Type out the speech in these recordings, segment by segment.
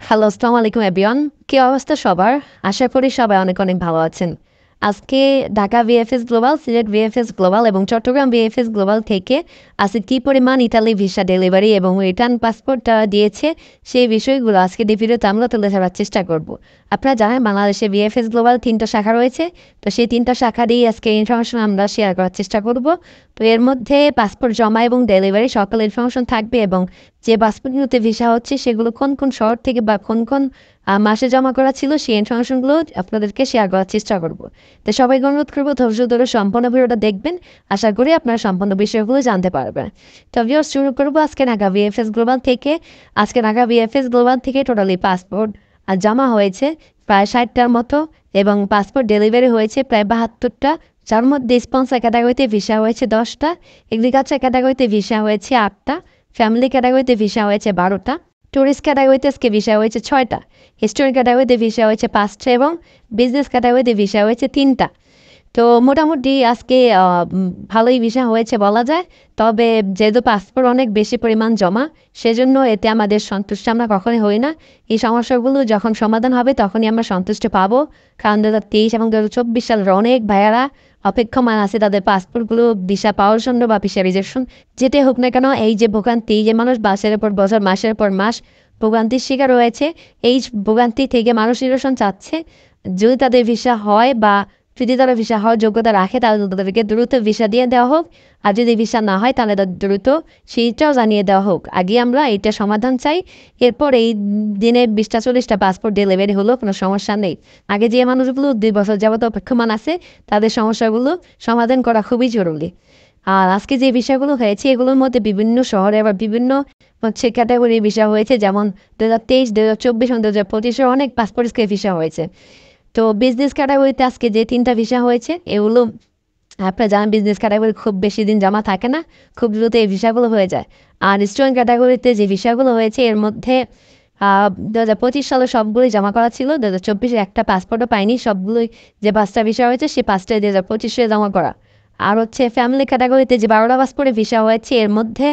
Hello, আসসালামু আলাইকুম everyone. কি অবস্থা সবার? আশা করি সবাই অনেক অনেক ভালো আছেন। আজকে Dhaka VFS global, Sylhet VFS global এবং চট্টগ্রাম ভিএফএস গ্লোবাল থেকে আজকে কী পরিমাণ ইতালি ভিসা ডেলিভারি এবং রিটার্ন পাসপোর্টটা দিয়েছে সেই বিষয়গুলো আজকে এই ভিডিওতে আমরা তুলে ধরার চেষ্টা করব। আপনারা জানেন বাংলাদেশে ভিএফএস গ্লোবাল ৩টা শাখা রয়েছে। তো সেই ৩টা শাখারই আজকে ইনফরমেশন আমরা শেয়ার করার চেষ্টা করব। তো এর মধ্যে পাসপোর্ট জমা এবং ডেলিভারি সকল ইনফরমেশন থাকবে এবং যে পাসপোর্টগুলোতে ভিসা হচ্ছে সেগুলো কোন কোন শহর থেকে বা কোন কোন মাসে জমা করা ছিল সেই ইনফরমেশনগুলো আপনাদেরকে শেয়ার করার চেষ্টা করব। তো সবাইকে অনুরোধ করবো ধৈর্য ধরে সম্পূর্ণ ভিডিওটা দেখবেন। আশা করি আপনারা সম্পূর্ণ বিষয়গুলো জানতে পারবেন। তো ভিউয়ার্স, শুরু করবো আজকে ঢাকা ভিএফএস গ্লোবাল থেকে। আজকে ঢাকা ভিএফএস গ্লোবাল থেকে টোটালি পাসপোর্ট জমা হয়েছে প্রায় 60টার মতো এবং পাসপোর্ট ডেলিভারি হয়েছে প্রায় 72টা, যার মধ্যে স্পন্সর ক্যাটাগরিতে ভিসা হয়েছে 10টা, এগ্রিকালচার ক্যাটাগরিতে ভিসা হয়েছে 8টা, ফ্যামিলি ক্যাটাগরিতে ভিসা হয়েছে 12টা, ট্যুরিস্ট ক্যাটাগরিতে আজকে ভিসা হয়েছে 6টা, হিস্টোরিক ক্যাটাগরিতে ভিসা হয়েছে 5টা এবং বিজনেস ক্যাটাগরিতে ভিসা হয়েছে 3টা। তো মোটামুটি আজকে ভালোই ভিসা হয়েছে বলা যায়। তবে যেহেতু পাসপোর্ট অনেক বেশি পরিমাণ জমা, সেজন্য এতে আমাদের সন্তুষ্ট আমরা কখনোই হই না। এই সমস্যাগুলো যখন সমাধান হবে তখনই আমরা সন্তুষ্ট পাবো। কারণ 2023 এবং 2024 সালের অনেক ভাইয়ারা অপেক্ষমান আছে তাদের পাসপোর্টগুলো ভিসা পাওয়ার জন্য বা ভিসা রিজেকশন যেটাই হোক না কেন। এই যে ভোগান্তি, যে মানুষ বছরের পর বছর মাসের পর মাস ভোগান্তির শিকার হয়েছে, এই ভোগান্তি থেকে মানুষ নিরসন চাচ্ছে। যদি তাদের ভিসা হয় বা যদি তারা ভিসা হওয়ার যোগ্যতা রাখে তাহলে তাদেরকে দ্রুত ভিসা দিয়ে দেওয়া হোক, আর যদি ভিসা না হয় তাহলে তাদের দ্রুত সেইটাও জানিয়ে দেওয়া হোক। আগে আমরা এইটা সমাধান চাই। এরপর এই দিনে 20টা-40টা পাসপোর্ট ডেলিভারি হলো কোনো সমস্যা নেই। আগে যে মানুষগুলো 2 বছর যাবত অপেক্ষমান আছে তাদের সমস্যাগুলো সমাধান করা খুবই জরুরি। আর আজকে যে বিষয়গুলো হয়েছে এগুলোর মধ্যে বিভিন্ন শহরে আবার বিভিন্ন ক্যাটাগরির ভিসা হয়েছে, যেমন 2023, 2024 এবং 2025 অনেক পাসপোর্ট ভিসা হয়েছে। তো বিজনেস ক্যাটাগরিতে আজকে যে 3টা ভিসা হয়েছে এগুলো আপনারা জানেন বিজনেস ক্যাটাগরি খুব বেশি দিন জমা থাকে না, খুব দ্রুত এই ভিসাগুলো হয়ে যায়। আর স্টুডেন্ট ক্যাটাগরিতে যে ভিসাগুলো হয়েছে এর মধ্যে 2025 সালে সবগুলোই জমা করা ছিল, 2024 একটা পাসপোর্টও পাইনি। সবগুলোই যে 5টা ভিসা হয়েছে সেই 5টাই 2025 জমা করা। আর হচ্ছে ফ্যামিলি ক্যাটাগরিতে যে 12টা পাসপোর্টে ভিসা হয়েছে এর মধ্যে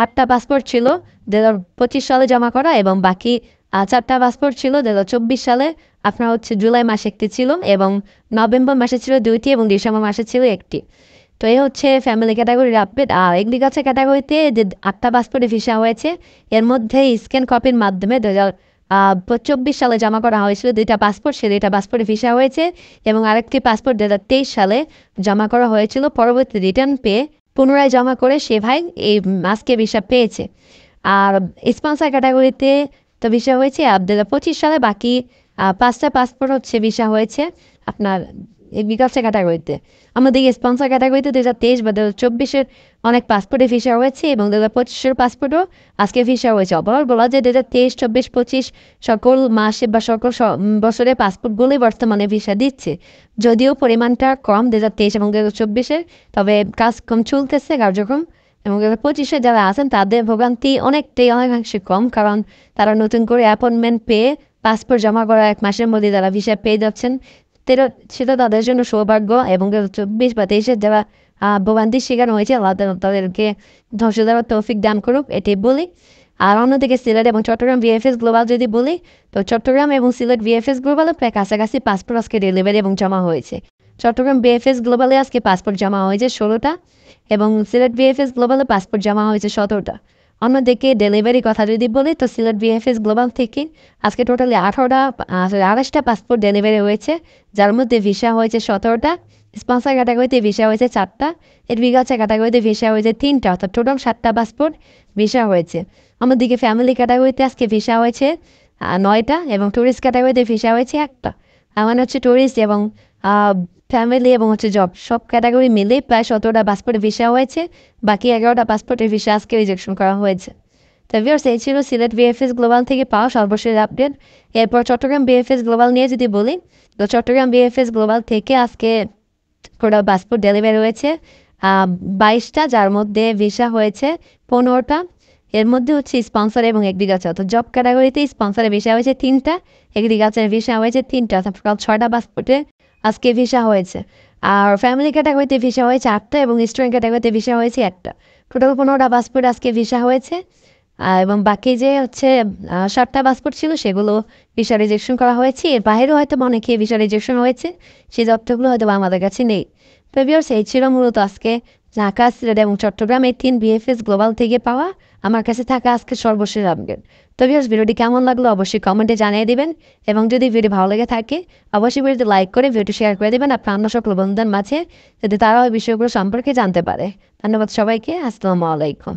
8টা পাসপোর্ট ছিল 2025 সালে জমা করা এবং বাকি 4টা পাসপোর্ট ছিল 2024 সালে। আপনার হচ্ছে জুলাই মাসে একটি ছিল এবং নভেম্বর মাসে ছিল 2টি এবং ডিসেম্বর মাসে ছিল একটি। তো এই হচ্ছে ফ্যামিলি ক্যাটাগরির আপডেট। আর এগ্রিকালচার ক্যাটাগরিতে যে 8টা পাসপোর্টে ভিসা হয়েছে এর মধ্যে স্ক্যান কপির মাধ্যমে 2024 সালে জমা করা হয়েছিল 2টা পাসপোর্ট, সে 2টা পাসপোর্টে ভিসা হয়েছে এবং আরেকটি পাসপোর্ট 2023 সালে জমা করা হয়েছিল। পরবর্তী রিটার্ন পেয়ে পুনরায় জমা করে সে ভাই এই আজকে ভিসা পেয়েছে। আর স্পন্সর ক্যাটাগরিতে তো ভিসা হয়েছে 2025 সালে, বাকি 5টা পাসপোর্ট হচ্ছে ভিসা হয়েছে আপনার এগ্রিকালচার ক্যাটাগরিতে। আমাদের স্পন্সর ক্যাটাগরিতে 2023 বা 2024 অনেক পাসপোর্টে ভিসা হয়েছে এবং 2025 পাসপোর্টও আজকে ভিসা হয়েছে। ওভারঅল বলা যায় 2023, 24, 25 সকল মাসে বা সকল বছরে পাসপোর্টগুলোই বর্তমানে ভিসা দিচ্ছে, যদিও পরিমাণটা কম 2023 এবং 2024, তবে কাজ কম চলতেছে কার্যক্রম। এবং 2025 যারা আছেন তাদের ভোগান্তি অনেকাংশে কম, কারণ তারা নতুন করে অ্যাপয়েন্টমেন্ট পেয়ে পাসপোর্ট জমা করা 1 মাসের মধ্যে তারা ভিসা পেয়ে যাচ্ছেন। সেটা তাদের জন্য সৌভাগ্য। এবং 2024 বা 2023 যারা ভোগান্তির শিকার হয়েছে আল্লাহ তাদেরকে ধৈর্য দেওয়ার তৌফিক দান করুক, এটাই বলি। আর অন্যদিকে সিলেট এবং চট্টগ্রাম ভিএফএস গ্লোবাল যদি বলি, তো চট্টগ্রাম এবং সিলেট ভিএফএস গ্লোবালে প্রায় কাছাকাছি পাসপোর্ট আজকে ডেলিভারি এবং জমা হয়েছে। চট্টগ্রাম ভিএফএস গ্লোবালে আজকে পাসপোর্ট জমা হয়েছে 16টা এবং সিলেট ভিএফএস গ্লোবালে পাসপোর্ট জমা হয়েছে 17টা। অন্যদিকে ডেলিভারি কথা যদি বলি, তো সিলেট ভিএফএস গ্লোবাল থেকে আজকে টোটালি 28টা পাসপোর্ট ডেলিভারি হয়েছে, যার মধ্যে ভিসা হয়েছে 17টা, স্পন্সর ক্যাটাগরিতে ভিসা হয়েছে 4টা, এগ্রিকালচার ক্যাটাগরিতে ভিসা হয়েছে 3টা, অর্থাৎ টোটাল 7টা পাসপোর্ট ভিসা হয়েছে। অন্যদিকে ফ্যামিলি ক্যাটাগরিতে আজকে ভিসা হয়েছে 9টা এবং ট্যুরিস্ট ক্যাটাগরিতে ভিসা হয়েছে 1টা। মানে হচ্ছে ট্যুরিস্ট এবং ফ্যামিলি এবং হচ্ছে জব সব ক্যাটাগরি মিলে প্রায় 17টা পাসপোর্টে ভিসা হয়েছে, বাকি 11টা পাসপোর্টের ভিসা আজকে রিজেকশন করা হয়েছে। তো ভিউয়ার্স, এই ছিল সিলেট ভিএফএস গ্লোবাল থেকে পাওয়া সর্বশেষ আপডেট। এরপর চট্টগ্রাম ভিএফএস গ্লোবাল নিয়ে যদি বলি, তো চট্টগ্রাম ভিএফএস গ্লোবাল থেকে আজকে টোটাল পাসপোর্ট ডেলিভারি হয়েছে 22টা, যার মধ্যে ভিসা হয়েছে 15টা। এর মধ্যে হচ্ছে স্পন্সর এবং এগ্রিকালচার। তো জব ক্যাটাগরিতে স্পন্সরে ভিসা হয়েছে 3টা, এগ্রিকালচারে ভিসা হয়েছে 3টা, টোটাল 6টা পাসপোর্টে আজকে ভিসা হয়েছে। আর ফ্যামিলি ক্যাটাগরিতে ভিসা হয়েছে 8টা এবং স্টুডেন্ট ক্যাটাগরিতে ভিসা হয়েছে 1টা, টোটাল 15টা পাসপোর্ট আজকে ভিসা হয়েছে। এবং বাকি যে হচ্ছে 7টা পাসপোর্ট ছিল সেগুলো ভিসা রিজেকশন করা হয়েছে। এর বাইরেও হয়তো অনেকে ভিসা রিজেকশন হয়েছে, সেই তথ্যগুলো হয়তো আমাদের কাছে নেই। তো ভিউয়ার্স, এই ছিল মূলত আজকে ঢাকা, সিলেট এবং চট্টগ্রাম এই 3 বিএফএস গ্লোবাল থেকে পাওয়া আমার কাছে থাকা আজকে সর্বশেষ আপডেট। তো ভিউয়ার্স, ভিডিওটি কেমন লাগলো অবশ্যই কমেন্টে জানিয়ে দিবেন এবং যদি ভিডিও ভালো লেগে থাকে অবশ্যই ভিডিওটি লাইক করে ভিডিওটি শেয়ার করে দেবেন আপনার অন্য সকল বন্ধুদের মাঝে, যাতে তারাও এই বিষয়গুলো সম্পর্কে জানতে পারে। ধন্যবাদ সবাইকে। আসসালামু আলাইকুম।